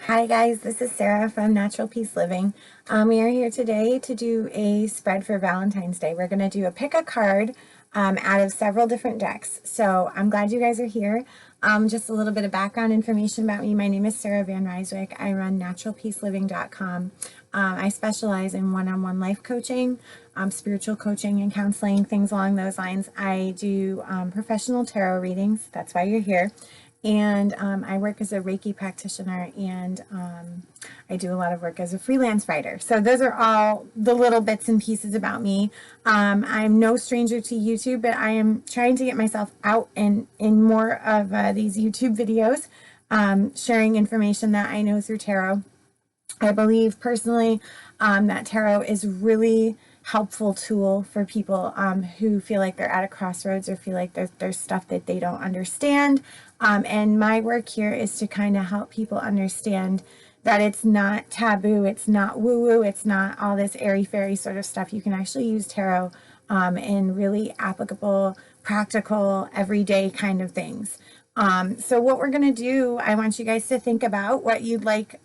Hi guys, this is Sarah from Natural Peace Living. We are here today to do a spread for Valentine's Day. We're going to do a pick a card out of several different decks. So I'm glad you guys are here. Just a little bit of background information about me. My name is Sarah Van Ryswick. I run naturalpeaceliving.com. I specialize in one-on-one life coaching, spiritual coaching and counseling, things along those lines. I do professional tarot readings. That's why you're here. And I work as a Reiki practitioner, and I do a lot of work as a freelance writer. So those are all the little bits and pieces about me. I'm no stranger to YouTube, but I am trying to get myself out in more of these YouTube videos, sharing information that I know through tarot. I believe personally that tarot is really helpful tool for people who feel like they're at a crossroads or feel like there's stuff that they don't understand. And my work here is to kind of help people understand that it's not taboo, it's not woo-woo, it's not all this airy-fairy sort of stuff. You can actually use tarot in really applicable, practical, everyday kind of things. So what we're going to do, I want you guys to think about what you'd like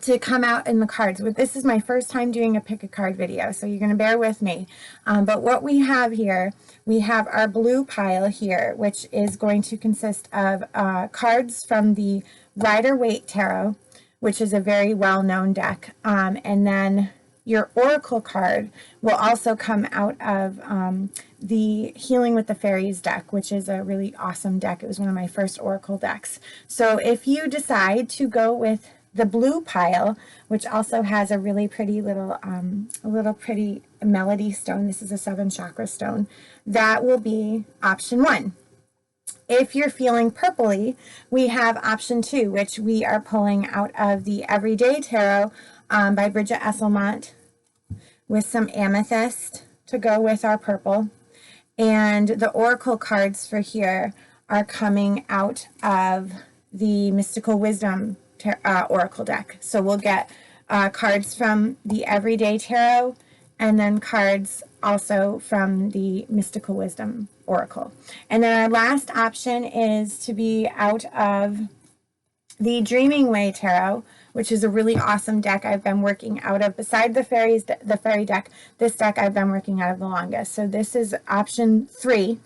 to come out in the cards. This is my first time doing a pick a card video, so you're going to bear with me. But what we have here, we have our blue pile here, which is going to consist of cards from the Rider-Waite Tarot, which is a very well-known deck. And then your Oracle card will also come out of the Healing with the Fairies deck, which is a really awesome deck. It was one of my first Oracle decks. So if you decide to go with the blue pile, which also has a really pretty little pretty melody stone. This is a 7 chakra stone. That will be option 1. If you're feeling purpley, we have option 2, which we are pulling out of the Everyday Tarot by Bridget Esselmont with some amethyst to go with our purple. And the Oracle cards for here are coming out of the Mystical Wisdom Oracle deck. So we'll get cards from the Everyday Tarot and then cards also from the Mystical Wisdom Oracle. And then our last option is to be out of the Dreaming Way Tarot, which is a really awesome deck I've been working out of. Beside the fairy deck, this deck I've been working out of the longest. So this is option 3,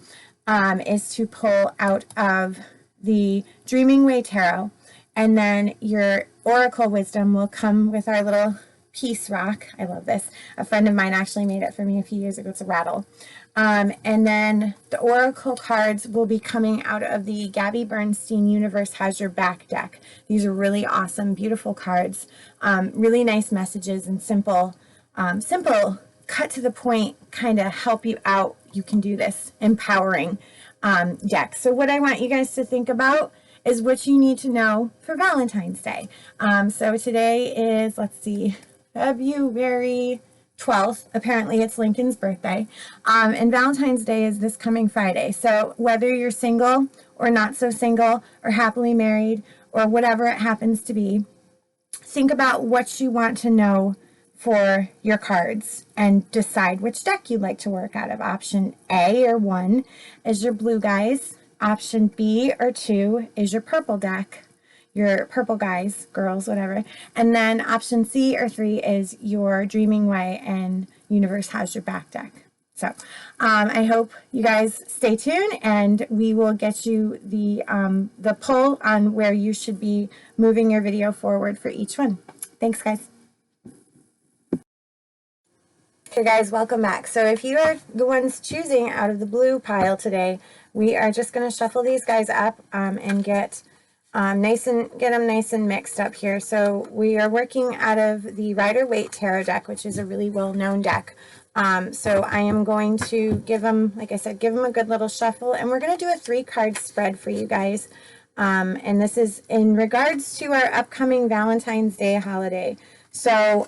is to pull out of the Dreaming Way Tarot. And then your Oracle Wisdom will come with our little peace rock. I love this. A friend of mine actually made it for me a few years ago. It's a rattle. And then the Oracle cards will be coming out of the Gabby Bernstein Universe Has Your Back deck. These are really awesome, beautiful cards. Really nice messages and simple, cut to the point, kind of help you out. You can do this, empowering deck. So what I want you guys to think about is what you need to know for Valentine's Day. So today is, let's see, February 12th. Apparently it's Lincoln's birthday. And Valentine's Day is this coming Friday. So whether you're single or not so single or happily married or whatever it happens to be, think about what you want to know for your cards and decide which deck you'd like to work out of. Option A or 1 is your blue guys. Option B or 2 is your purple deck, your purple guys, girls, whatever. And then option C or 3 is your Dreaming Way and Universe Has Your Back deck. So I hope you guys stay tuned, and we will get you the pull on where you should be moving your video forward for each one. Thanks, guys. Okay guys, welcome back. So if you are the ones choosing out of the blue pile today, we are just going to shuffle these guys up and get them nice and mixed up here. So we are working out of the Rider-Waite Tarot deck, which is a really well-known deck. So I am going to give them, like I said, give them a good little shuffle, and we're going to do a 3-card spread for you guys. And this is in regards to our upcoming Valentine's Day holiday. So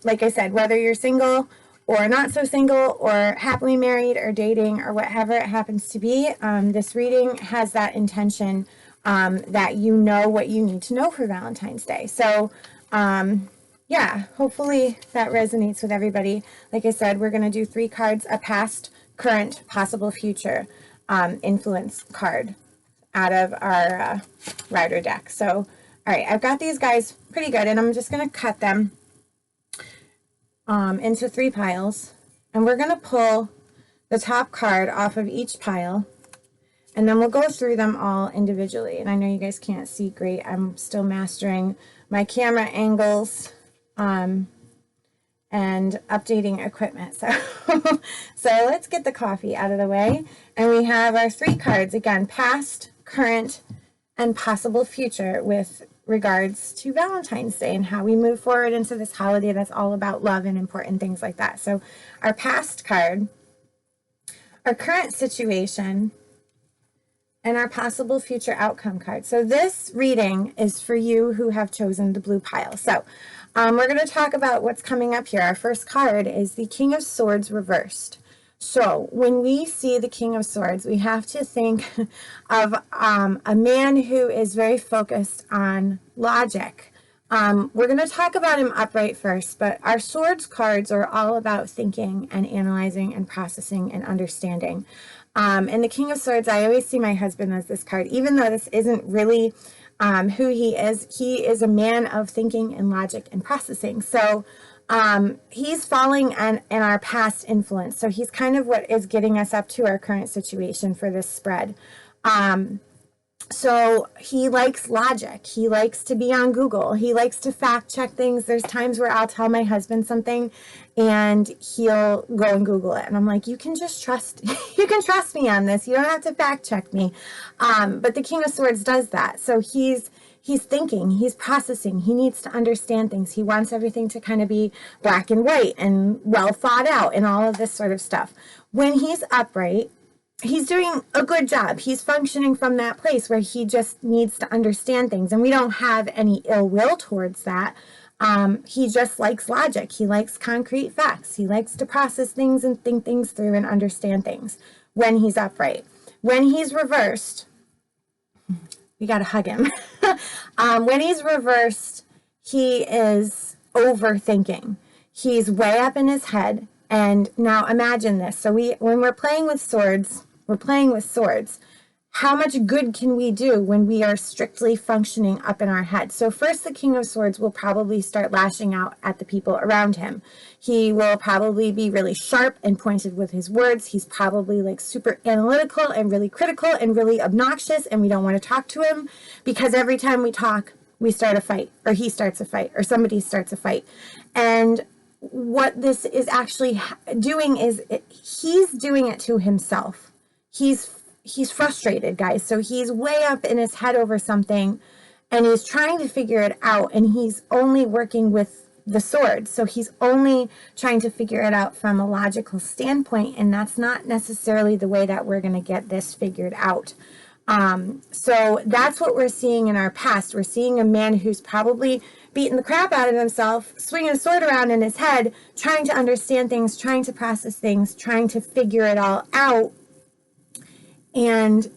like I said, whether you're single or not so single, or happily married, or dating, or whatever it happens to be, this reading has that intention that you know what you need to know for Valentine's Day. So, yeah, hopefully that resonates with everybody. Like I said, we're going to do 3 cards, a past, current, possible future influence card out of our rider deck. So All right, I've got these guys pretty good, and I'm just going to cut them into 3 piles. And we're going to pull the top card off of each pile, and then we'll go through them all individually. And I know you guys can't see great. I'm still mastering my camera angles and updating equipment. So, so let's get the coffee out of the way. And we have our 3 cards, again, past, current, and possible future with regards to Valentine's Day and how we move forward into this holiday that's all about love and important things like that. So our past card, our current situation, and our possible future outcome card. So this reading is for you who have chosen the blue pile. So we're going to talk about what's coming up here. Our first card is the King of Swords reversed. So when we see the King of Swords, we have to think of a man who is very focused on logic. We're going to talk about him upright first, but our swords cards are all about thinking and analyzing and processing and understanding. And the King of Swords, I always see my husband as this card, even though this isn't really who he is a man of thinking and logic and processing. So he's falling in our past influence. So he's kind of what is getting us up to our current situation for this spread. So he likes logic. He likes to be on Google. He likes to fact check things. There's times where I'll tell my husband something and he'll go and Google it. And I'm like, you can just trust, you can trust me on this. You don't have to fact check me. But the King of Swords does that. So he's thinking, he's processing, he needs to understand things. He wants everything to kind of be black and white and well thought out and all of this sort of stuff. When he's upright, he's doing a good job. He's functioning from that place where he just needs to understand things. And we don't have any ill will towards that. He just likes logic. He likes concrete facts. He likes to process things and think things through and understand things when he's upright. When he's reversed, we got to hug him. When he's reversed, he is overthinking. He's way up in his head. And now imagine this. So when we're playing with swords, we're playing with swords. How much good can we do when we are strictly functioning up in our head? So first, the King of Swords will probably start lashing out at the people around him. He will probably be really sharp and pointed with his words. He's probably like super analytical and really critical and really obnoxious, and we don't want to talk to him because every time we talk, we start a fight, or he starts a fight, or somebody starts a fight. And what this is actually doing is he's doing it to himself. He's frustrated, guys. So he's way up in his head over something and he's trying to figure it out, and he's only working with the sword. So he's only trying to figure it out from a logical standpoint, and that's not necessarily the way that we're going to get this figured out. So that's what we're seeing in our past. We're seeing a man who's probably beating the crap out of himself, swinging a sword around in his head, trying to understand things, trying to process things, trying to figure it all out. And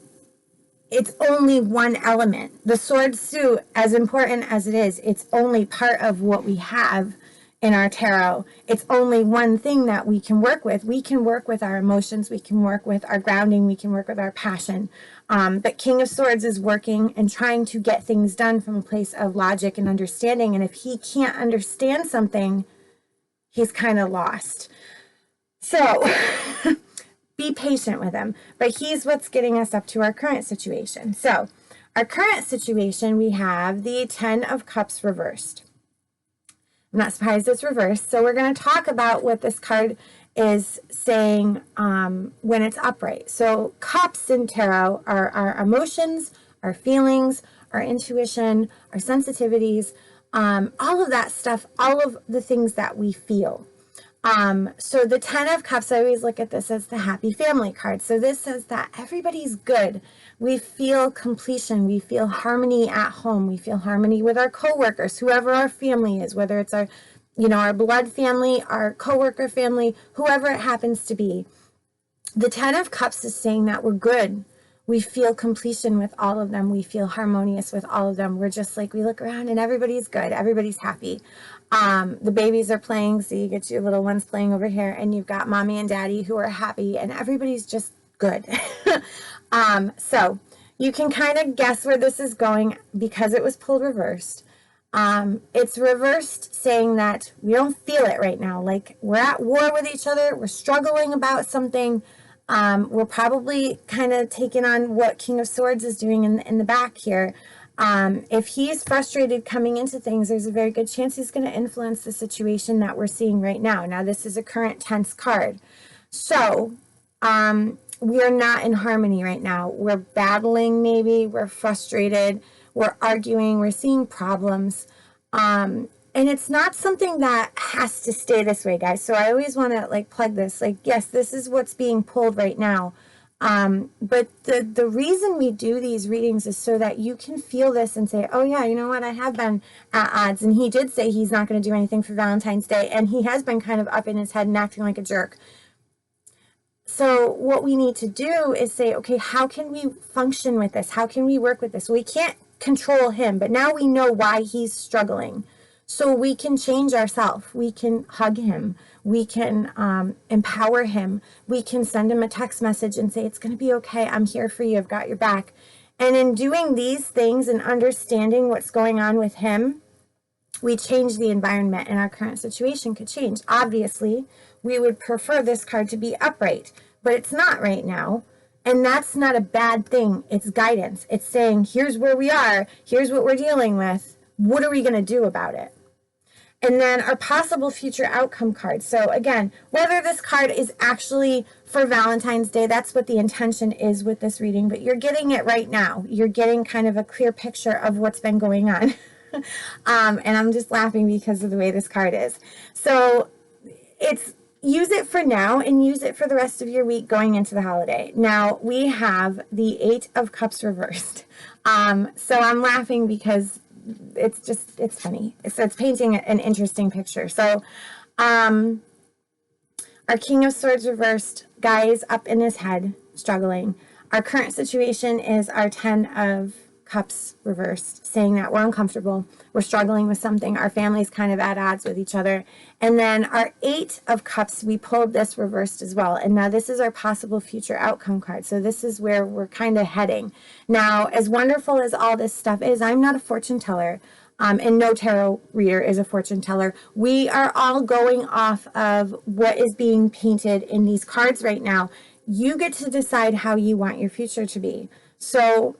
it's only one element. The sword suit, as important as it is, it's only part of what we have in our tarot. It's only one thing that we can work with. We can work with our emotions. We can work with our grounding. We can work with our passion. But King of Swords is working and trying to get things done from a place of logic and understanding. And if he can't understand something, he's kind of lost. So be patient with him. But he's what's getting us up to our current situation. So our current situation, we have the 10 of Cups reversed. I'm not surprised it's reversed. So we're going to talk about what this card is saying when it's upright. So cups in tarot are our emotions, our feelings, our intuition, our sensitivities, all of that stuff, all of the things that we feel. So the 10 of Cups, I always look at this as the happy family card. So this says that everybody's good. We feel completion. We feel harmony at home. We feel harmony with our coworkers, whoever our family is, whether it's our, our blood family, our coworker family, whoever it happens to be. The 10 of Cups is saying that we're good. We feel completion with all of them. We feel harmonious with all of them. We're just like, we look around and everybody's good. Everybody's happy. The babies are playing. So you get your little ones playing over here, and you've got mommy and daddy who are happy, and everybody's just good. So you can kind of guess where this is going because it was pulled reversed. It's reversed saying that we don't feel it right now. Like we're at war with each other. We're struggling about something. We're probably kind of taking on what King of Swords is doing in the back here. If he's frustrated coming into things, there's a very good chance he's going to influence the situation that we're seeing right now. Now, this is a current tense card. So, we are not in harmony right now. We're battling, maybe. We're frustrated. We're arguing. We're seeing problems. And it's not something that has to stay this way, guys. So I always want to like plug this. Like, yes, this is what's being pulled right now. But the reason we do these readings is so that you can feel this and say, oh yeah, you know what, I have been at odds. And he did say he's not going to do anything for Valentine's Day. And he has been kind of up in his head and acting like a jerk. So what we need to do is say, okay, how can we function with this? How can we work with this? We can't control him, but now we know why he's struggling. So we can change ourselves. We can hug him. We can empower him. We can send him a text message and say, it's going to be okay. I'm here for you. I've got your back. And in doing these things and understanding what's going on with him, we change the environment and our current situation could change. Obviously, we would prefer this card to be upright, but it's not right now. And that's not a bad thing. It's guidance. It's saying, here's where we are. Here's what we're dealing with. What are we going to do about it? And then our possible future outcome card. So again, whether this card is actually for Valentine's Day, that's what the intention is with this reading, but you're getting it right now. You're getting kind of a clear picture of what's been going on. And I'm just laughing because of the way this card is. So it's use it for now and use it for the rest of your week going into the holiday. Now we have the 8 of Cups reversed. So I'm laughing because it's funny. So it's painting an interesting picture. So, our King of Swords reversed, guys up in his head, struggling. Our current situation is our 10 of Cups reversed, saying that we're uncomfortable, we're struggling with something, our family's kind of at odds with each other. And then our 8 of Cups, we pulled this reversed as well. And now this is our possible future outcome card. So this is where we're kind of heading. Now, as wonderful as all this stuff is, I'm not a fortune teller. And no tarot reader is a fortune teller. We are all going off of what is being painted in these cards right now. You get to decide how you want your future to be. So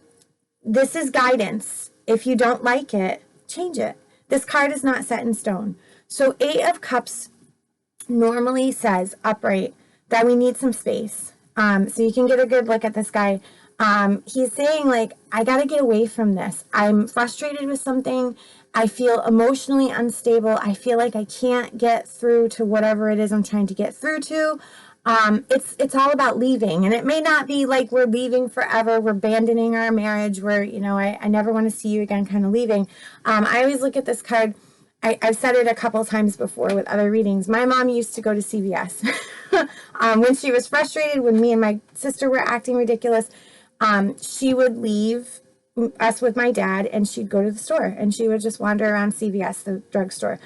this is guidance. If you don't like it, change it. This card is not set in stone. So 8 of Cups normally says upright that we need some space. So you can get a good look at this guy. He's saying like, I got to get away from this. I'm frustrated with something. I feel emotionally unstable. I feel like I can't get through to whatever it is I'm trying to get through to. It's all about leaving, and it may not be like we're leaving forever, we're abandoning our marriage, we're, you know, I never want to see you again kind of leaving. I always look at this card, I've said it a couple times before with other readings. My mom used to go to CVS when she was frustrated, when me and my sister were acting ridiculous. She would leave us with my dad and she'd go to the store and she would just wander around CVS, the drugstore.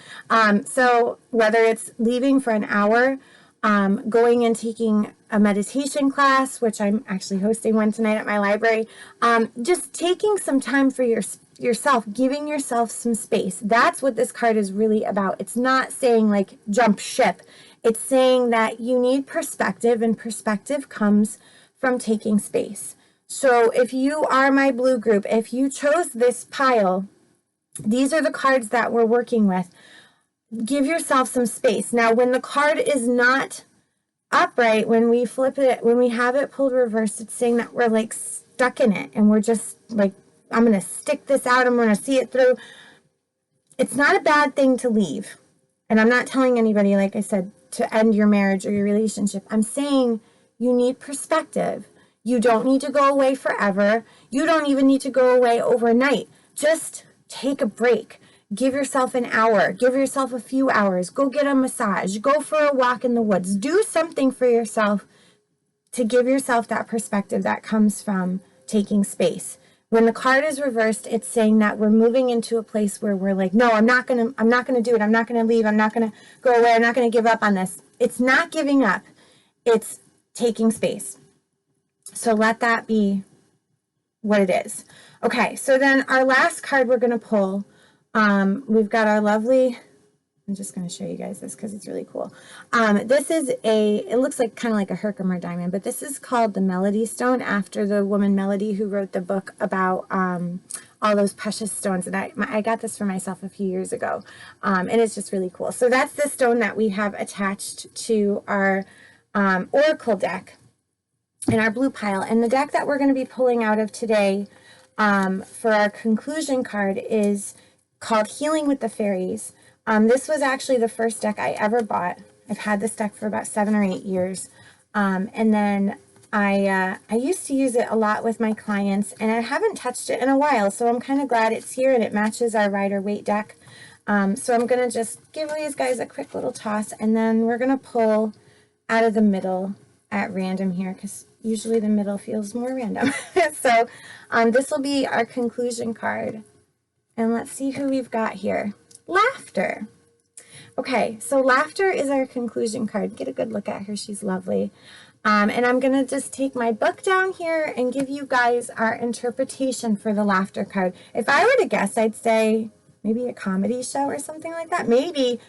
So whether it's leaving for an hour, going and taking a meditation class, which I'm actually hosting one tonight at my library, just taking some time for yourself, giving yourself some space. That's what this card is really about. It's not saying like jump ship. It's saying that you need perspective, and perspective comes from taking space. So if you are my blue group, if you chose this pile, these are the cards that we're working with. Give yourself some space. Now, when the card is not upright, when we flip it, when we have it pulled reversed, it's saying that we're like stuck in it and we're just like, I'm going to stick this out. I'm going to see it through. It's not a bad thing to leave. And I'm not telling anybody, like I said, to end your marriage or your relationship. I'm saying you need perspective. You don't need to go away forever. You don't even need to go away overnight. Just take a break. Give yourself an hour. Give yourself a few hours. Go get a massage. Go for a walk in the woods. Do something for yourself to give yourself that perspective that comes from taking space. When the card is reversed, it's saying that we're moving into a place where we're like, no, I'm not gonna do it. I'm not gonna leave. I'm not gonna go away. I'm not gonna give up on this. It's not giving up. It's taking space. So let that be what it is. Okay, so then our last card we're going to pull, we've got our lovely, I'm just going to show you guys this because it's really cool. This is it looks like kind of like a Herkimer diamond, but this is called the Melody Stone, after the woman Melody who wrote the book about all those precious stones. And I got this for myself a few years ago, and it's just really cool. So that's the stone that we have attached to our oracle deck in our blue pile. And the deck that we're going to be pulling out of today for our conclusion card is called Healing with the Fairies. This was actually the first deck I ever bought. I've had this deck for about 7 or 8 years. And then I used to use it a lot with my clients, and I haven't touched it in a while, so I'm kind of glad it's here, and it matches our Rider-Waite deck. So I'm going to just give these guys a quick little toss, and then we're going to pull out of the middle at random here, because usually the middle feels more random. So this will be our conclusion card. And let's see who we've got here. Laughter. Okay, so Laughter is our conclusion card. Get a good look at her. She's lovely. And I'm going to just take my book down here and give you guys our interpretation for the Laughter card. If I were to guess, I'd say maybe a comedy show or something like that. Maybe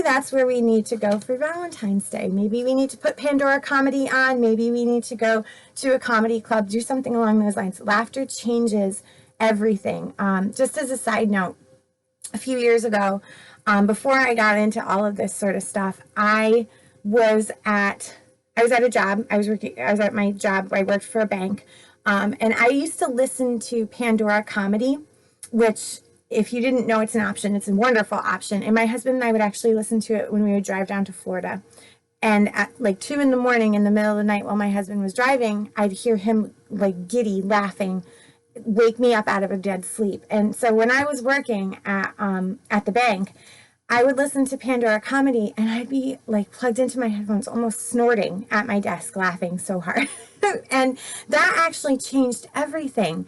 that's where we need to go for Valentine's Day. Maybe we need to put Pandora comedy on. Maybe we need to go to a comedy club, do something along those lines. Laughter changes everything. Just as a side note, a few years ago, before I got into all of this sort of stuff, I was at a job. I was at my job. I worked for a bank, and I used to listen to Pandora comedy, which, if you didn't know, it's an option. It's a wonderful option. And my husband and I would actually listen to it when we would drive down to Florida. And at like 2 in the morning, in the middle of the night, while my husband was driving, I'd hear him like giddy laughing, wake me up out of a dead sleep. And so when I was working at the bank, I would listen to Pandora comedy, and I'd be like plugged into my headphones, almost snorting at my desk, laughing so hard. And that actually changed everything,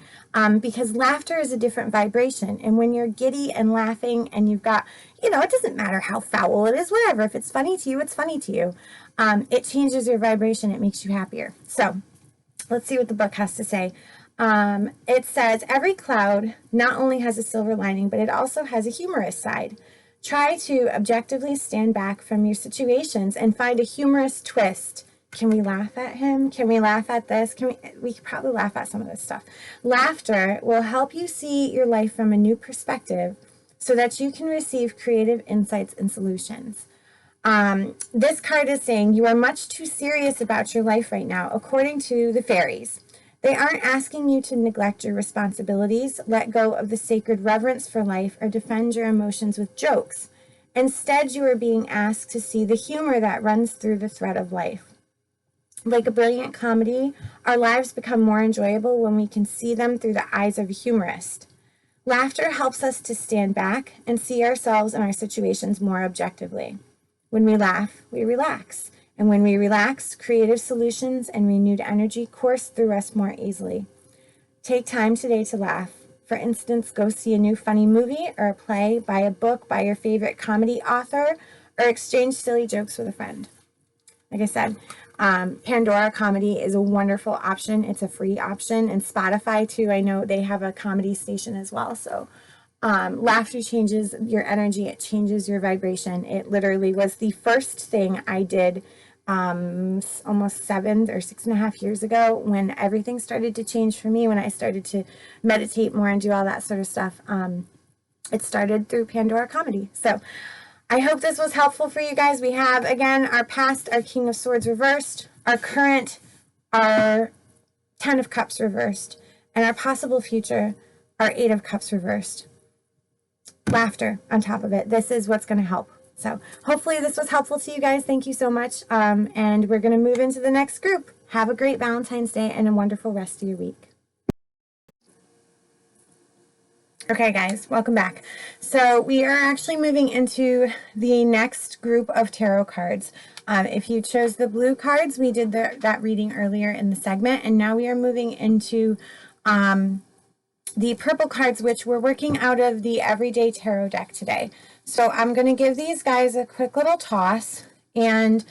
because laughter is a different vibration. And when you're giddy and laughing, and you've got, it doesn't matter how foul it is, whatever. If it's funny to you, it's funny to you. It changes your vibration. It makes you happier. So let's see what the book has to say. It says, every cloud not only has a silver lining, but it also has a humorous side. Try to objectively stand back from your situations and find a humorous twist. Can we laugh at him? Can we laugh at this? We could probably laugh at some of this stuff. Laughter will help you see your life from a new perspective so that you can receive creative insights and solutions. This card is saying you are much too serious about your life right now, according to the fairies. They aren't asking you to neglect your responsibilities, let go of the sacred reverence for life, or defend your emotions with jokes. Instead, you are being asked to see the humor that runs through the thread of life. Like a brilliant comedy, our lives become more enjoyable when we can see them through the eyes of a humorist. Laughter helps us to stand back and see ourselves and our situations more objectively. When we laugh, we relax. And when we relax, creative solutions and renewed energy course through us more easily. Take time today to laugh. For instance, go see a new funny movie or a play, buy a book by your favorite comedy author, or exchange silly jokes with a friend. Like I said, Pandora comedy is a wonderful option. It's a free option. And Spotify, too, I know they have a comedy station as well. So laughter changes your energy. It changes your vibration. It literally was the first thing I did almost 7 or 6.5 years ago, when everything started to change for me, when I started to meditate more and do all that sort of stuff. It started through Pandora comedy. So I hope this was helpful for you guys. We have, again, our past, our King of Swords reversed, our current, our 10 of Cups reversed, and our possible future, our 8 of Cups reversed. Laughter on top of it. This is what's going to help. So hopefully this was helpful to you guys. Thank you so much. And we're going to move into the next group. Have a great Valentine's Day and a wonderful rest of your week. Okay, guys, welcome back. So we are actually moving into the next group of tarot cards. If you chose the blue cards, we did that reading earlier in the segment, and now we are moving into the purple cards, which we're working out of the Everyday Tarot deck today. So I'm going to give these guys a quick little toss, and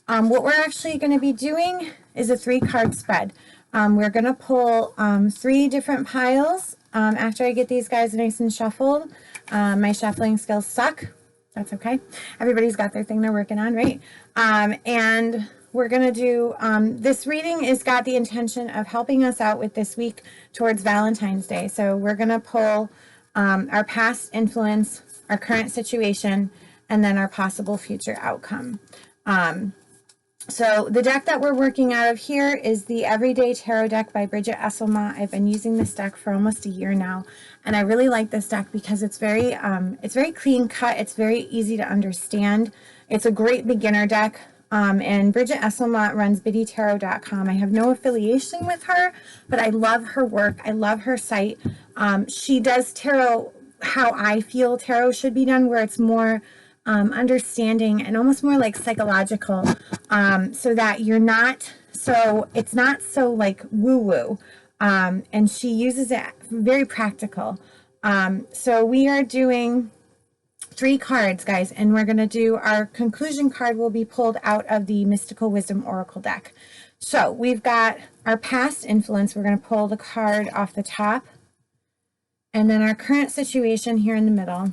what we're actually going to be doing is a 3-card spread. We're going to pull 3 different piles after I get these guys nice and shuffled. My shuffling skills suck. That's okay. Everybody's got their thing they're working on, right? And we're going to do, this reading has got the intention of helping us out with this week towards Valentine's Day. So we're going to pull our past influence, our current situation, and then our possible future outcome. So the deck that we're working out of here is the Everyday Tarot deck by Bridget Esselma. I've been using this deck for almost a year now, and I really like this deck because it's very clean cut. It's very easy to understand. It's a great beginner deck. And Bridget Esselma runs biddytarot.com. I have no affiliation with her, but I love her work. I love her site. She does tarot how I feel tarot should be done, where it's more understanding and almost more like psychological, so that you're not so, it's not so like woo-woo. And she uses it very practical. So we are doing 3 cards, guys, and we're going to do our conclusion card will be pulled out of the Mystical Wisdom Oracle deck. So we've got our past influence. We're going to pull the card off the top, and then our current situation here in the middle,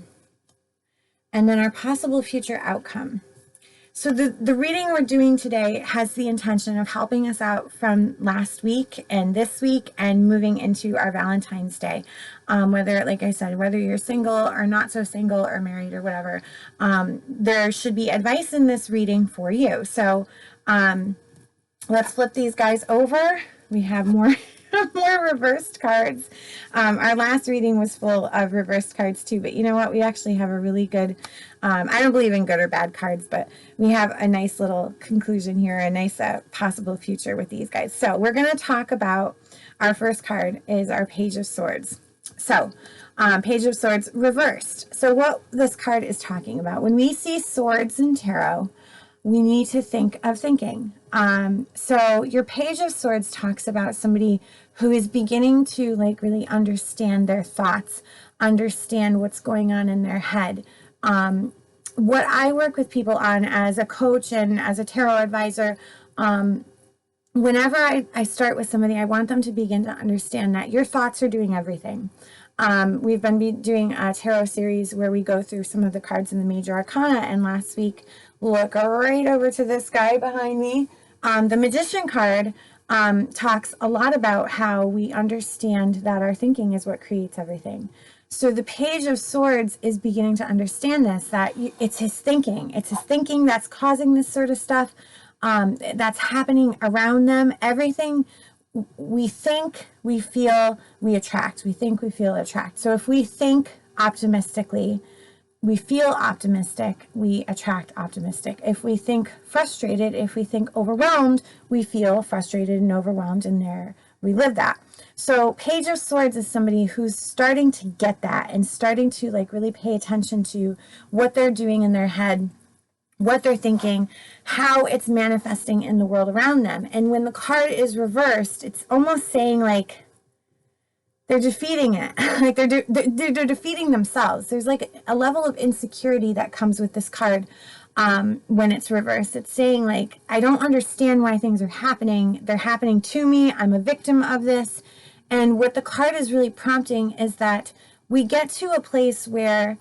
and then our possible future outcome. So the reading we're doing today has the intention of helping us out from last week and this week and moving into our Valentine's Day. Whether, like I said, whether you're single or not so single or married or whatever, there should be advice in this reading for you. So let's flip these guys over. We have more more reversed cards. Our last reading was full of reversed cards too, but you know what? We actually have a really good, I don't believe in good or bad cards, but we have a nice little conclusion here, a nice possible future with these guys. So we're going to talk about, our first card is our Page of Swords. So Page of Swords reversed. So what this card is talking about, when we see swords in tarot, we need to think of thinking. So your Page of Swords talks about somebody who is beginning to like really understand their thoughts, understand what's going on in their head. What I work with people on as a coach and as a tarot advisor, whenever I start with somebody, I want them to begin to understand that your thoughts are doing everything. We've been doing a tarot series where we go through some of the cards in the major arcana, and last week, look right over to this guy behind me. The Magician card talks a lot about how we understand that our thinking is what creates everything. So the Page of Swords is beginning to understand this, that it's his thinking. It's his thinking that's causing this sort of stuff that's happening around them. Everything we think, we feel, we attract. We think, we feel, attract. So if we think optimistically, we feel optimistic, we attract optimistic. If we think frustrated, if we think overwhelmed, we feel frustrated and overwhelmed, and there we live that. So Page of Swords is somebody who's starting to get that and starting to like really pay attention to what they're doing in their head, what they're thinking, how it's manifesting in the world around them. And when the card is reversed, it's almost saying like they're defeating it. Like they're defeating themselves. There's like a level of insecurity that comes with this card when it's reversed. It's saying like, I don't understand why things are happening. They're happening to me. I'm a victim of this. And what the card is really prompting is that we get to a place where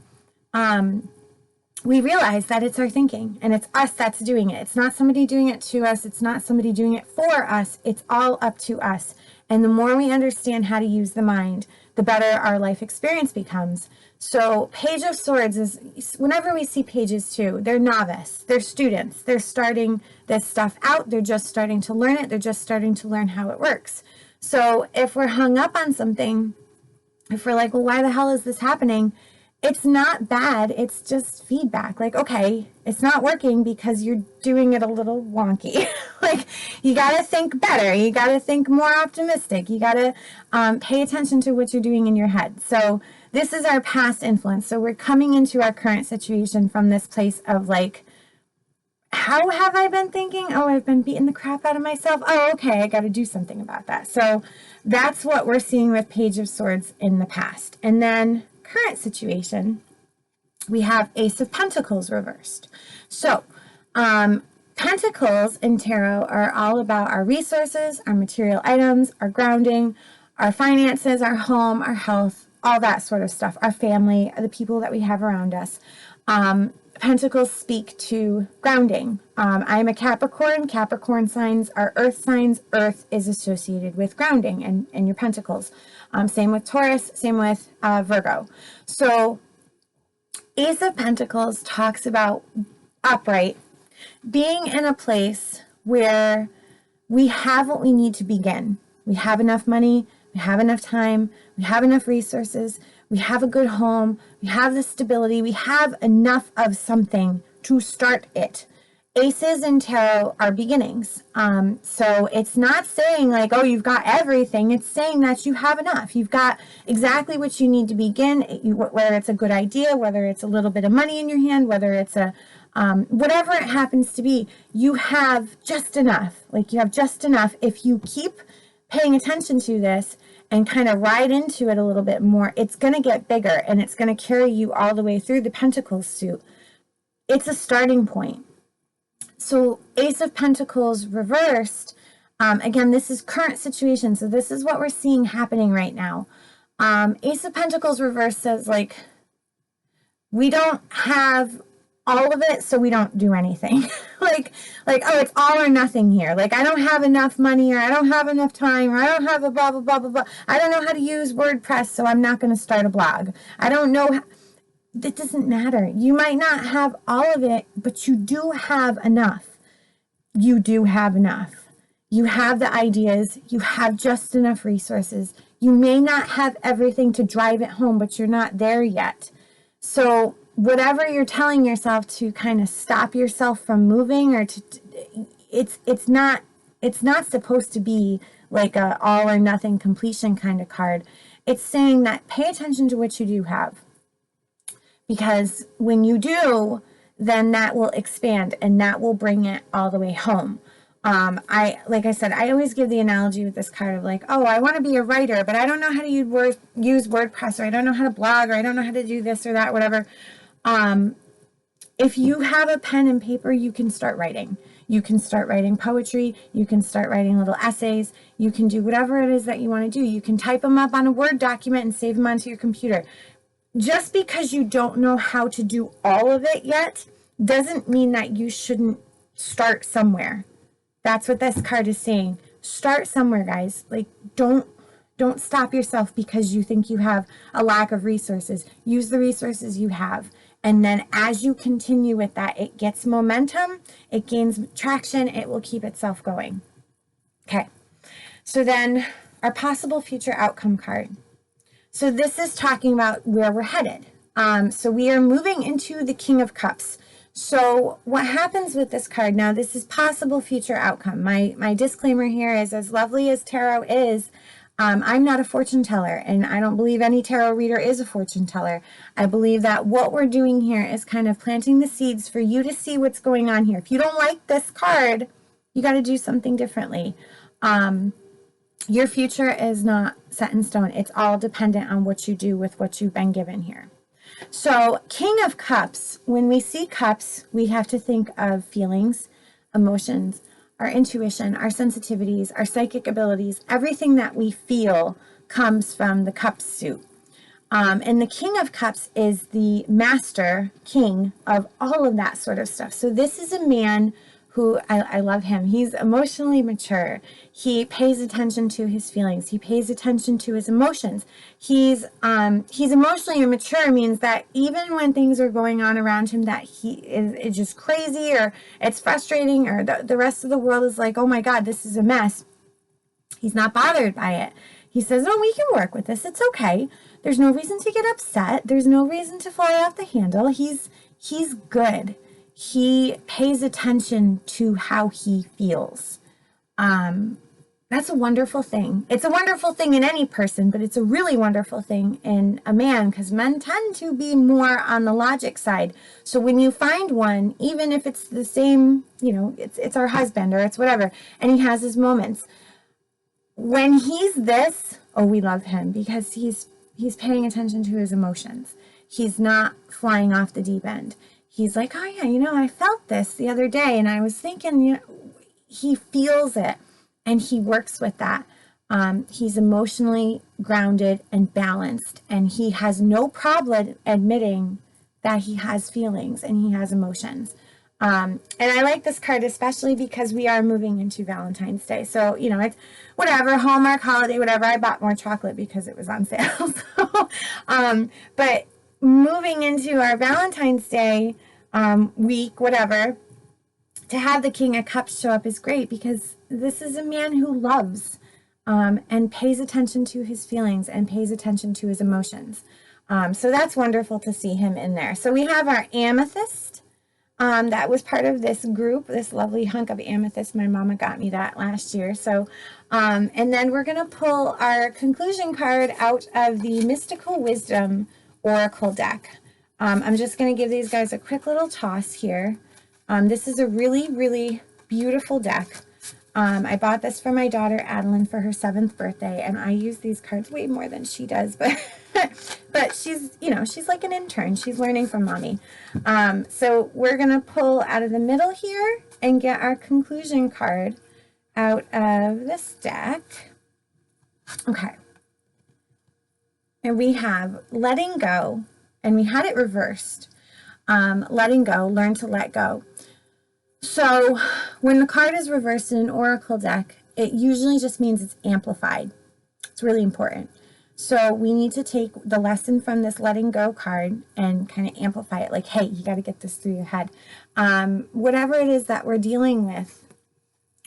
we realize that it's our thinking and it's us that's doing it. It's not somebody doing it to us. It's not somebody doing it for us. It's all up to us. And the more we understand how to use the mind, the better our life experience becomes. So Page of Swords is, whenever we see pages too, they're novice, they're students, they're starting this stuff out, they're just starting to learn it, they're just starting to learn how it works. So if we're hung up on something, if we're like, well, why the hell is this happening? It's not bad. It's just feedback. Like, okay, it's not working because you're doing it a little wonky. Like, you got to think better. You got to think more optimistic. You got to pay attention to what you're doing in your head. So this is our past influence. So we're coming into our current situation from this place of like, how have I been thinking? Oh, I've been beating the crap out of myself. Oh, okay, I got to do something about that. So that's what we're seeing with Page of Swords in the past. And then current situation, we have Ace of Pentacles reversed. So Pentacles in tarot are all about our resources, our material items, our grounding, our finances, our home, our health, all that sort of stuff, our family, the people that we have around us. Pentacles speak to grounding. I'm a Capricorn. Capricorn signs are earth signs. Earth is associated with grounding and your pentacles. Same with Taurus, same with Virgo. So Ace of Pentacles talks about upright, being in a place where we have what we need to begin. We have enough money, we have enough time, we have enough resources, we have a good home, we have the stability, we have enough of something to start it. Aces in tarot are beginnings. So it's not saying like, oh, you've got everything. It's saying that you have enough. You've got exactly what you need to begin, whether it's a good idea, whether it's a little bit of money in your hand, whether it's a whatever it happens to be, you have just enough. Like you have just enough. If you keep paying attention to this and kind of ride into it a little bit more, it's going to get bigger and it's going to carry you all the way through the Pentacles suit. It's a starting point. So Ace of Pentacles reversed, again, this is current situation. So this is what we're seeing happening right now. Ace of Pentacles reversed says like, we don't have all of it, so we don't do anything. like, oh, it's all or nothing here. Like, I don't have enough money, or I don't have enough time, or I don't have a blah, blah, blah, blah, blah. I don't know how to use WordPress, so I'm not going to start a blog. I don't know. It doesn't matter. You might not have all of it, but you do have enough. You do have enough. You have the ideas. You have just enough resources. You may not have everything to drive it home, but you're not there yet. So whatever you're telling yourself to kind of stop yourself from moving, or it's not supposed to be like a all or nothing completion kind of card. It's saying that pay attention to what you do have. Because when you do, then that will expand and that will bring it all the way home. Like I said, I always give the analogy with this card of like, oh, I want to be a writer, but I don't know how to use WordPress, or I don't know how to blog, or I don't know how to do this or that, whatever. If you have a pen and paper, you can start writing. You can start writing poetry. You can start writing little essays. You can do whatever it is that you want to do. You can type them up on a Word document and save them onto your computer. Just because you don't know how to do all of it yet doesn't mean that you shouldn't start somewhere. That's what this card is saying. Start somewhere, guys. Like, don't stop yourself because you think you have a lack of resources. Use the resources you have. And then as you continue with that, it gets momentum, it gains traction, it will keep itself going. Okay. So then our possible future outcome card. So this is talking about where we're headed. So we are moving into the King of Cups. So what happens with this card, now this is possible future outcome. My disclaimer here is, as lovely as tarot is, I'm not a fortune teller, and I don't believe any tarot reader is a fortune teller. I believe that what we're doing here is kind of planting the seeds for you to see what's going on here. If you don't like this card, you got to do something differently. Your future is not set in stone. It's all dependent on what you do with what you've been given here. So King of Cups, when we see cups, we have to think of feelings, emotions, our intuition, our sensitivities, our psychic abilities. Everything that we feel comes from the cup suit. And the King of Cups is the master king of all of that sort of stuff. So this is a man who, I love him. He's emotionally mature. He pays attention to his feelings. He pays attention to his emotions. He's emotionally mature means that even when things are going on around him that he is just crazy, or it's frustrating, or the rest of the world is like, oh my God, this is a mess, he's not bothered by it. He says, oh, we can work with this. It's okay. There's no reason to get upset. There's no reason to fly off the handle. He's good. He pays attention to how he feels. That's a wonderful thing. It's a wonderful thing in any person, but it's a really wonderful thing in a man, because men tend to be more on the logic side. So when you find one, even if it's the same, it's our husband or it's whatever, and he has his moments, when he's this, oh, we love him because he's paying attention to his emotions. He's not flying off the deep end. he's like, oh yeah, you know, I felt this the other day, and I was thinking, you know, he feels it, and he works with that. He's emotionally grounded and balanced, and he has no problem admitting that he has feelings and he has emotions. And I like this card especially because we are moving into Valentine's Day. So, you know, it's whatever, Hallmark, holiday, whatever. I bought more chocolate because it was on sale. So, but moving into our Valentine's Day week, whatever, to have the King of Cups show up is great because this is a man who loves and pays attention to his feelings and pays attention to his emotions. So that's wonderful to see him in there. So we have our amethyst. That was part of this group, this lovely hunk of amethyst. My mama got me that last year. So, and then we're going to pull our conclusion card out of the Mystical Wisdom Oracle deck. I'm just going to give these guys a quick little toss here. This is a really, really beautiful deck. I bought this for my daughter Adeline for her 7th birthday, and I use these cards way more than she does, but but she's, you know, she's like an intern. She's learning from mommy. So we're going to pull out of the middle here and get our conclusion card out of this deck. Okay. And we have letting go, and we had it reversed. Letting go, learn to let go. So when the card is reversed in an oracle deck, it usually just means it's amplified. It's really important. So we need to take the lesson from this letting go card and kind of amplify it. Like, hey, you got to get this through your head. Whatever it is that we're dealing with,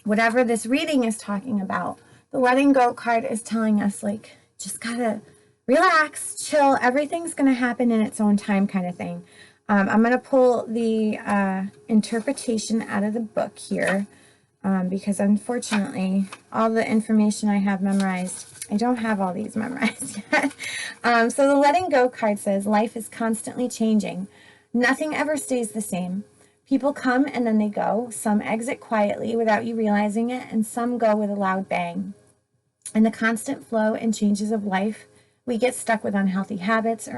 whatever this reading is talking about, the letting go card is telling us, like, just got to relax, chill. Everything's going to happen in its own time kind of thing. I'm going to pull the interpretation out of the book here because unfortunately all the information I have memorized, I don't have all these memorized yet. So the letting go card says, life is constantly changing. Nothing ever stays the same. People come and then they go. Some exit quietly without you realizing it, and some go with a loud bang. In the constant flow and changes of life, we get stuck with unhealthy habits or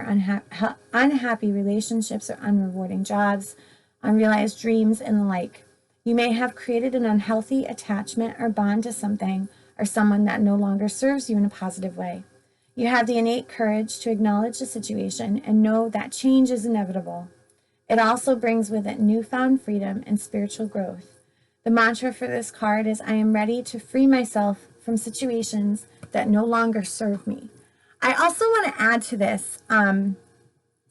unhappy relationships or unrewarding jobs, unrealized dreams, and the like. You may have created an unhealthy attachment or bond to something or someone that no longer serves you in a positive way. You have the innate courage to acknowledge the situation and know that change is inevitable. It also brings with it newfound freedom and spiritual growth. The mantra for this card is, I am ready to free myself from situations that no longer serve me. I also want to add to this,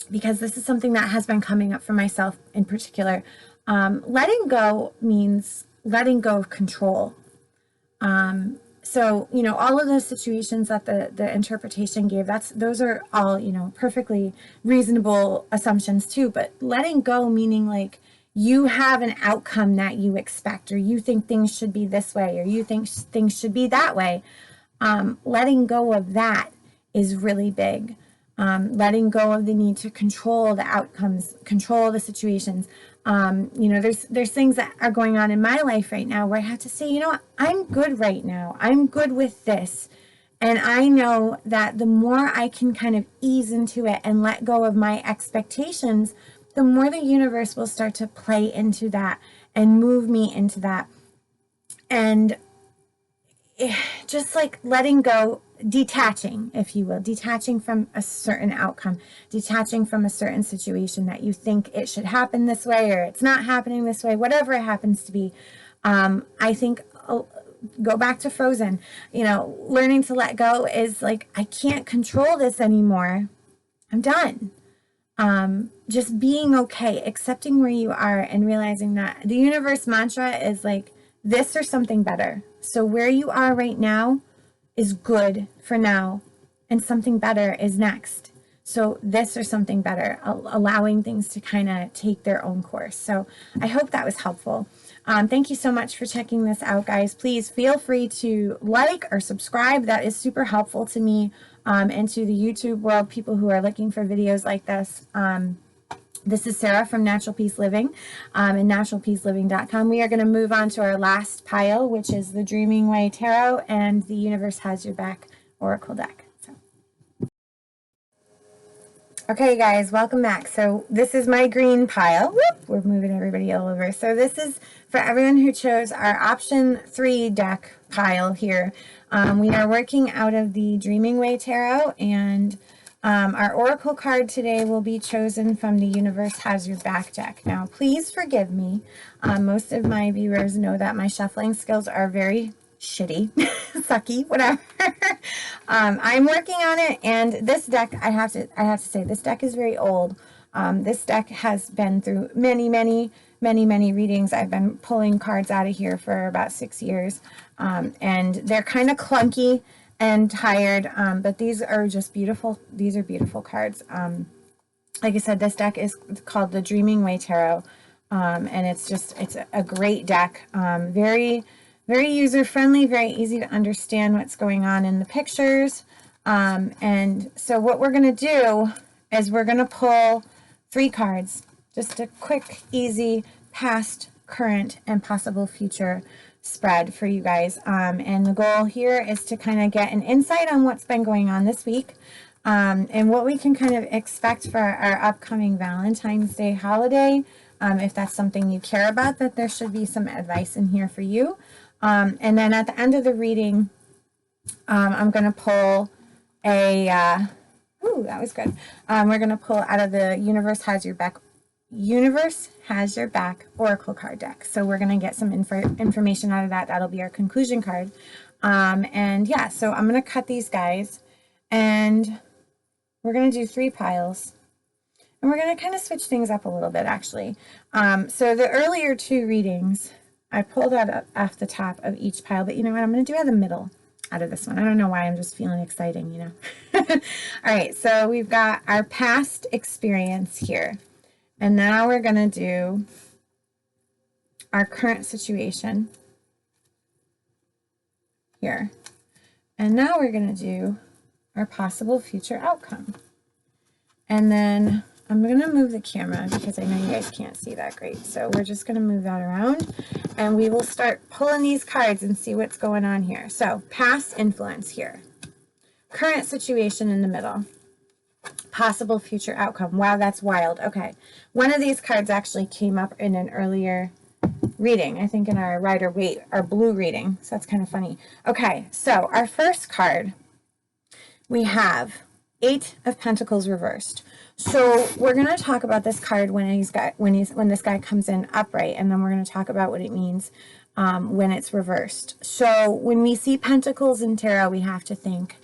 because this is something that has been coming up for myself in particular. Letting go means letting go of control. So, you know, all of those situations that the interpretation gave, those are all, you know, perfectly reasonable assumptions too. But letting go meaning like you have an outcome that you expect, or you think things should be this way, or you think things should be that way. Letting go of that is really big. Letting go of the need to control the outcomes, control the situations. You know, there's things that are going on in my life right now where I have to say, you know what, I'm good right now. I'm good with this. And I know that the more I can kind of ease into it and let go of my expectations, the more the universe will start to play into that and move me into that. And just like letting go, detaching, if you will, detaching from a certain outcome, detaching from a certain situation that you think it should happen this way or it's not happening this way, whatever it happens to be. I think, go back to Frozen, you know, learning to let go is like, I can't control this anymore. I'm done. Just being okay, accepting where you are and realizing that the universe mantra is like this or something better. So where you are right now is good for now, and something better is next. So this or something better, allowing things to kind of take their own course. So I hope that was helpful. Thank you so much for checking this out, guys. Please feel free to like or subscribe. That is super helpful to me and to the YouTube world, people who are looking for videos like this. This is Sarah from Natural Peace Living and naturalpeaceliving.com. We are going to move on to our last pile, which is the Dreaming Way Tarot and the Universe Has Your Back Oracle deck. So, Okay, guys, welcome back. So this is my green pile. Whoop, we're moving everybody all over. So this is for everyone who chose our option 3 deck pile here. We are working out of the Dreaming Way Tarot, and our oracle card today will be chosen from the Universe Has Your Back deck. Now, please forgive me. Most of my viewers know that my shuffling skills are very shitty, sucky, whatever. I'm working on it, and this deck, I have to say, this deck is very old. This deck has been through many readings. I've been pulling cards out of here for about 6 years, and they're kind of clunky and tired, but these are just beautiful. These are beautiful cards. Like I said, this deck is called the Dreaming Way Tarot, and it's a great deck. Very user-friendly, very easy to understand what's going on in the pictures. And so what we're going to do is we're going to pull 3 cards, just a quick, easy, past, current, and possible future spread for you guys. And the goal here is to kind of get an insight on what's been going on this week, and what we can kind of expect for our upcoming Valentine's Day holiday. If that's something you care about, that there should be some advice in here for you. And then at the end of the reading, I'm going to pull a, ooh, that was good. We're going to pull out of the Universe Has Your Back Oracle card deck. So we're going to get some information out of that. That'll be our conclusion card. And yeah, so I'm going to cut these guys, and we're going to do 3 piles. And we're going to kind of switch things up a little bit, actually. So the earlier 2 readings, I pulled out off the top of each pile, but you know what? I'm going to do out of the middle out of this one. I don't know why, I'm just feeling exciting, you know. All right, so we've got our past experience here. And now we're going to do our current situation here. And now we're going to do our possible future outcome. And then I'm going to move the camera because I know you guys can't see that great. So we're just going to move that around, and we will start pulling these cards and see what's going on here. So past influence here. Current situation in the middle. Possible future outcome. Wow, that's wild. Okay. One of these cards actually came up in an earlier reading, I think in our Rider Waite, our blue reading. So that's kind of funny. Okay, so our first card, we have 8 of Pentacles reversed. So we're going to talk about this card when this guy comes in upright, and then we're going to talk about what it means when it's reversed. So when we see Pentacles in tarot, we have to think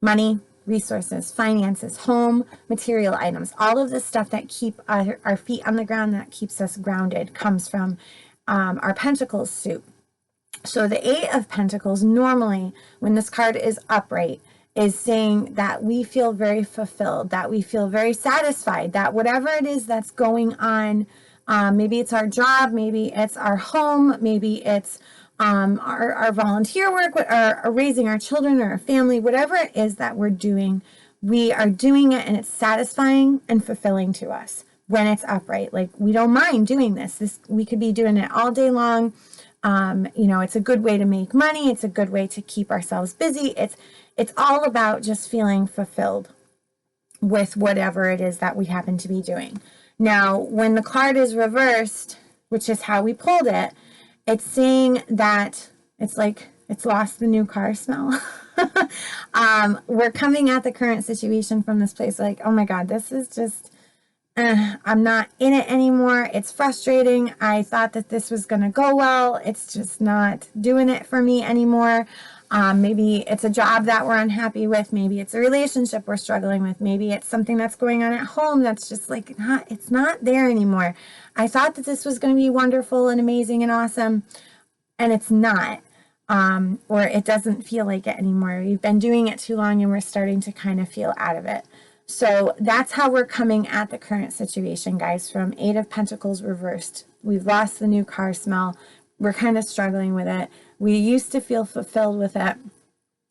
money, resources, finances, home, material items. All of the stuff that keep our feet on the ground, that keeps us grounded, comes from our Pentacles suit. So the 8 of Pentacles, normally when this card is upright, is saying that we feel very fulfilled, that we feel very satisfied, that whatever it is that's going on, maybe it's our job, maybe it's our home, maybe it's our volunteer work, or raising our children or our family, whatever it is that we're doing, we are doing it and it's satisfying and fulfilling to us when it's upright. Like, we don't mind doing this. We could be doing it all day long. You know, it's a good way to make money. It's a good way to keep ourselves busy. It's all about just feeling fulfilled with whatever it is that we happen to be doing. Now, when the card is reversed, which is how we pulled it, it's saying that it's like it's lost the new car smell. We're coming at the current situation from this place like, oh my God, this is just, I'm not in it anymore. It's frustrating. I thought that this was going to go well. It's just not doing it for me anymore. Maybe it's a job that we're unhappy with. Maybe it's a relationship we're struggling with. Maybe it's something that's going on at home that's just like, it's not there anymore. I thought that this was going to be wonderful and amazing and awesome, and it's not. Or it doesn't feel like it anymore. We've been doing it too long and we're starting to kind of feel out of it. So that's how we're coming at the current situation, guys, from 8 of Pentacles reversed. We've lost the new car smell. We're kind of struggling with it. We used to feel fulfilled with it.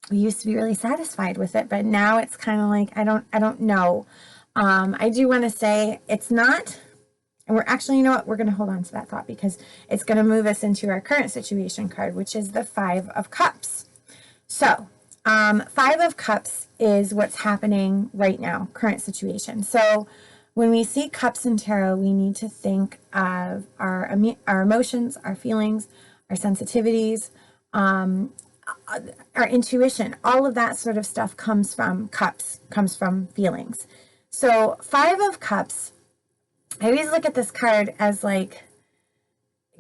We used to be really satisfied with it, but now it's kind of like, I don't know. I do want to say it's not, and we're actually, you know what, we're going to hold on to that thought because it's going to move us into our current situation card, which is the 5 of Cups. So Five of Cups is what's happening right now, current situation. So when we see cups in tarot, we need to think of our emotions, our feelings, our sensitivities, our intuition. All of that sort of stuff comes from cups, comes from feelings. So Five of Cups, I always look at this card as like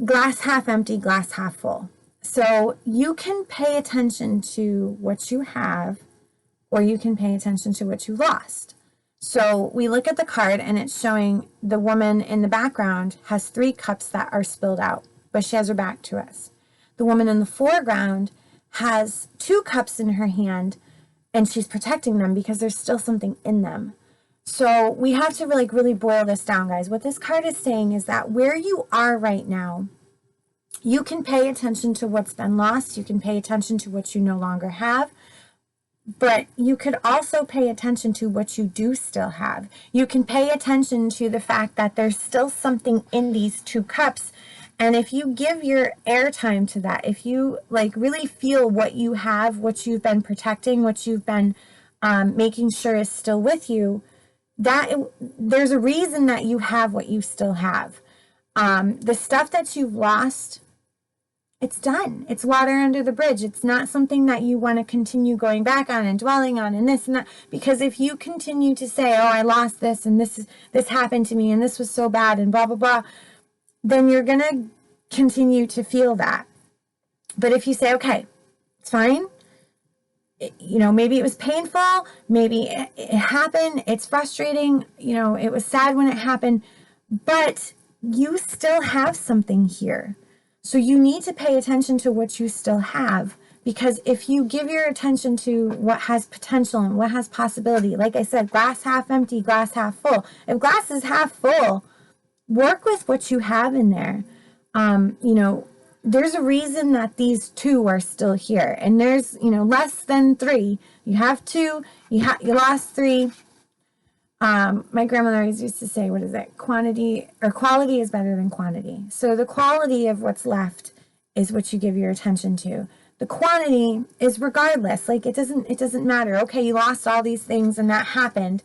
glass half empty, glass half full. So you can pay attention to what you have, or you can pay attention to what you lost. So we look at the card and it's showing the woman in the background has 3 cups that are spilled out, but she has her back to us. The woman in the foreground has 2 cups in her hand and she's protecting them because there's still something in them. So we have to really boil this down, guys. What this card is saying is that where you are right now, you can pay attention to what's been lost. You can pay attention to what you no longer have. But you could also pay attention to what you do still have. You can pay attention to the fact that there's still something in these 2 cups. And if you give your airtime to that, if you like really feel what you have, what you've been protecting, what you've been making sure is still with you, there's a reason that you have what you still have. The stuff that you've lost, it's done. It's water under the bridge. It's not something that you want to continue going back on and dwelling on and this and that. Because if you continue to say, oh, I lost this and this happened to me and this was so bad and blah, blah, blah, then you're going to continue to feel that. But if you say, okay, it's fine. Maybe it was painful. Maybe it happened. It's frustrating. It was sad when it happened. But you still have something here. So you need to pay attention to what you still have, because if you give your attention to what has potential and what has possibility, like I said, glass half empty, glass half full. If glass is half full, work with what you have in there. There's a reason that these 2 are still here, and there's, less than 3. You have 2, you lost 3. My grandmother always used to say, what is it? Quality is better than quantity. So the quality of what's left is what you give your attention to. The quantity is regardless. Like it doesn't matter. Okay, you lost all these things and that happened.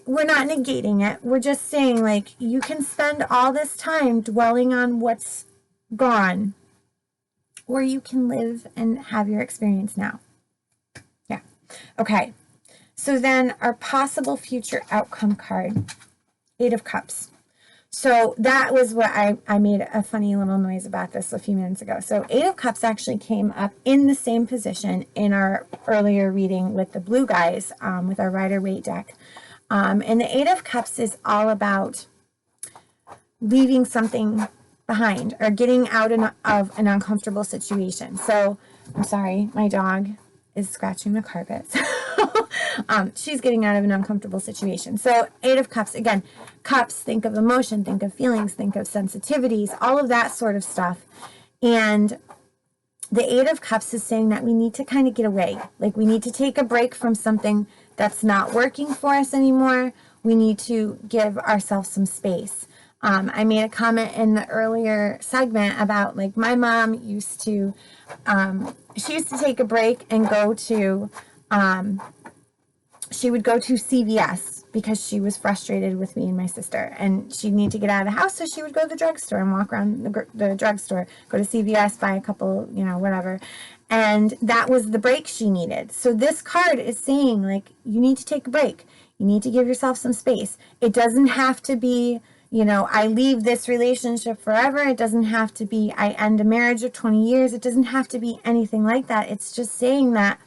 We're not negating it. We're just saying, like, you can spend all this time dwelling on what's gone, or you can live and have your experience now. Yeah. Okay. So then our possible future outcome card, 8 of Cups. So that was what I made a funny little noise about this a few minutes ago. So 8 of Cups actually came up in the same position in our earlier reading with the blue guys, with our Rider-Waite deck. And the 8 of Cups is all about leaving something behind or getting out of an uncomfortable situation. So I'm sorry, my dog is scratching the carpet. She's getting out of an uncomfortable situation. So 8 of Cups, again, cups, think of emotion, think of feelings, think of sensitivities, all of that sort of stuff. And the 8 of Cups is saying that we need to kind of get away. Like we need to take a break from something that's not working for us anymore. We need to give ourselves some space. I made a comment in the earlier segment about, like, my mom used to, she used to take a break and go to, she would go to CVS because she was frustrated with me and my sister, and she'd need to get out of the house, so she would go to the drugstore and walk around the drugstore, go to CVS, buy a couple, whatever, and that was the break she needed. So this card is saying, like, you need to take a break. You need to give yourself some space. It doesn't have to be, I leave this relationship forever. It doesn't have to be, I end a marriage of 20 years. It doesn't have to be anything like that. It's just saying that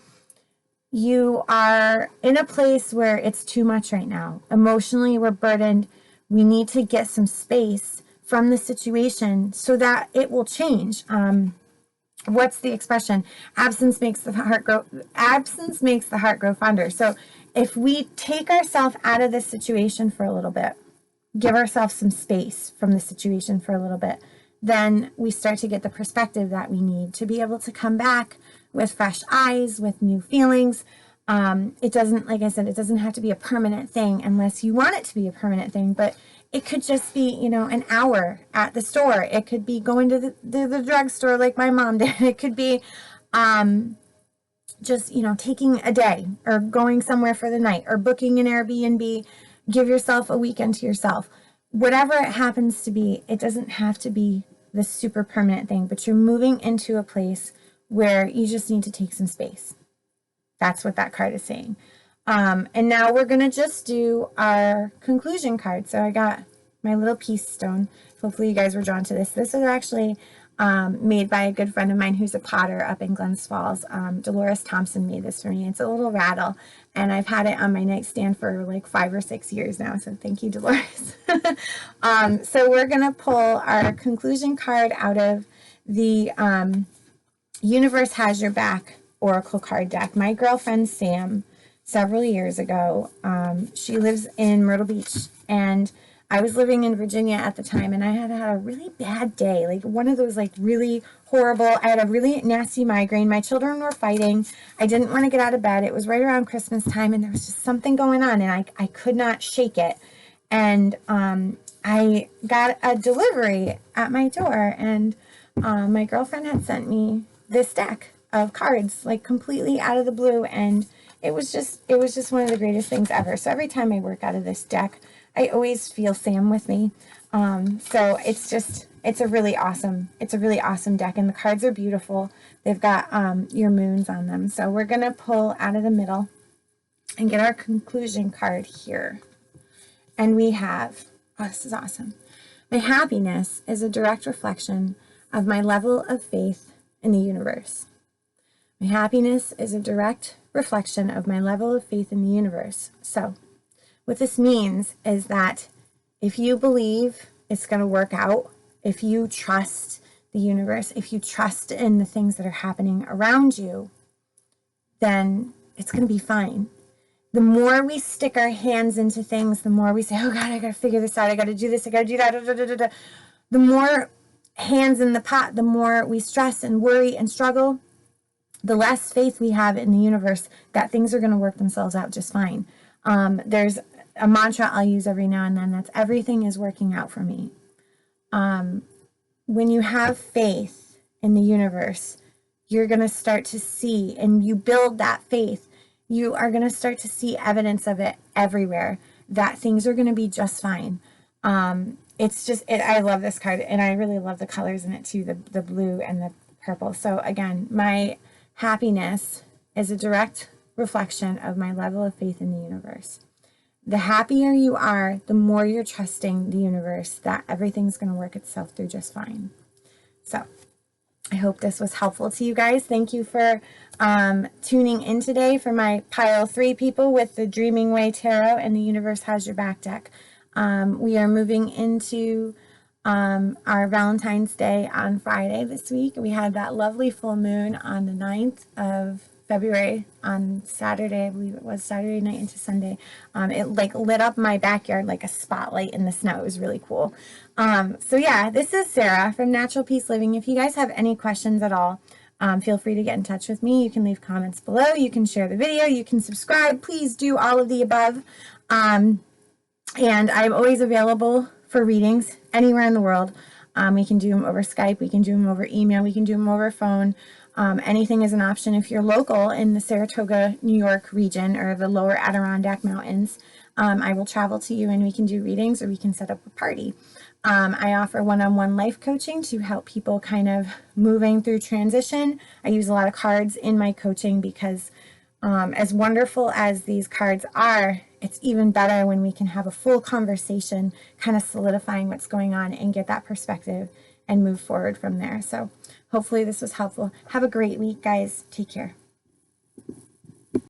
you are in a place where it's too much right now. Emotionally, we're burdened. We need to get some space from the situation so that it will change. What's the expression? Absence makes the heart grow fonder. So if we take ourselves out of this situation for a little bit, give ourselves some space from the situation for a little bit, then we start to get the perspective that we need to be able to come back with fresh eyes, with new feelings. It doesn't, like I said, it doesn't have to be a permanent thing unless you want it to be a permanent thing, but it could just be, an hour at the store. It could be going to the drugstore like my mom did. It could be, just, you know, taking a day or going somewhere for the night or booking an Airbnb, give yourself a weekend to yourself. Whatever it happens to be, it doesn't have to be the super permanent thing, but you're moving into a place where you just need to take some space. That's what that card is saying. And now we're going to just do our conclusion card. So I got my little peace stone. Hopefully you guys were drawn to this. This is actually made by a good friend of mine who's a potter up in Glens Falls. Dolores Thompson made this for me. It's a little rattle, and I've had it on my nightstand for like 5 or 6 years now. So thank you, Dolores. So we're going to pull our conclusion card out of the Universe Has Your Back Oracle card deck. My girlfriend Sam, several years ago, she lives in Myrtle Beach, and I was living in Virginia at the time, and I had a really bad day, like one of those like really horrible, I had a really nasty migraine. My children were fighting. I didn't want to get out of bed. It was right around Christmas time, and there was just something going on, and I could not shake it. And I got a delivery at my door, and my girlfriend had sent me this deck of cards, like completely out of the blue, and it was just one of the greatest things ever. So every time I work out of this deck, I always feel Sam with me. So it's a really awesome deck, and the cards are beautiful. They've got your moons on them. So we're gonna pull out of the middle and get our conclusion card here. And we have, oh, this is awesome. My happiness is a direct reflection of my level of faith in the universe. My happiness is a direct reflection of my level of faith in the universe. So what this means is that if you believe it's going to work out, if you trust the universe, if you trust in the things that are happening around you, then it's going to be fine. The more we stick our hands into things, the more we say, oh God, I got to figure this out. I got to do this. I got to do that. Da, da, da, da, da. The more hands in the pot, the more we stress and worry and struggle, the less faith we have in the universe that things are going to work themselves out just fine. There's a mantra I'll use every now and then, that's everything is working out for me. When you have faith in the universe, you're going to start to see, and you build that faith, you are going to start to see evidence of it everywhere, that things are going to be just fine. I love this card, and I really love the colors in it too, the blue and the purple. So again, my happiness is a direct reflection of my level of faith in the universe. The happier you are, the more you're trusting the universe that everything's going to work itself through just fine. So I hope this was helpful to you guys. Thank you for tuning in today for my pile 3 people with the Dreaming Way Tarot and the Universe Has Your Back deck. We are moving into our Valentine's Day on Friday this week. We had that lovely full moon on the 9th of February on Saturday, I believe it was Saturday night into Sunday. It like lit up my backyard like a spotlight in the snow. It was really cool. So yeah, this is Sarah from Natural Peace Living. If you guys have any questions at all, feel free to get in touch with me. You can leave comments below. You can share the video. You can subscribe. Please do all of the above. And I'm always available for readings anywhere in the world. We can do them over Skype. We can do them over email. We can do them over phone. Anything is an option. If you're local in the Saratoga, New York region or the lower Adirondack Mountains, I will travel to you and we can do readings, or we can set up a party. I offer one-on-one life coaching to help people kind of moving through transition. I use a lot of cards in my coaching because as wonderful as these cards are, it's even better when we can have a full conversation, kind of solidifying what's going on and get that perspective and move forward from there. So hopefully this was helpful. Have a great week, guys. Take care.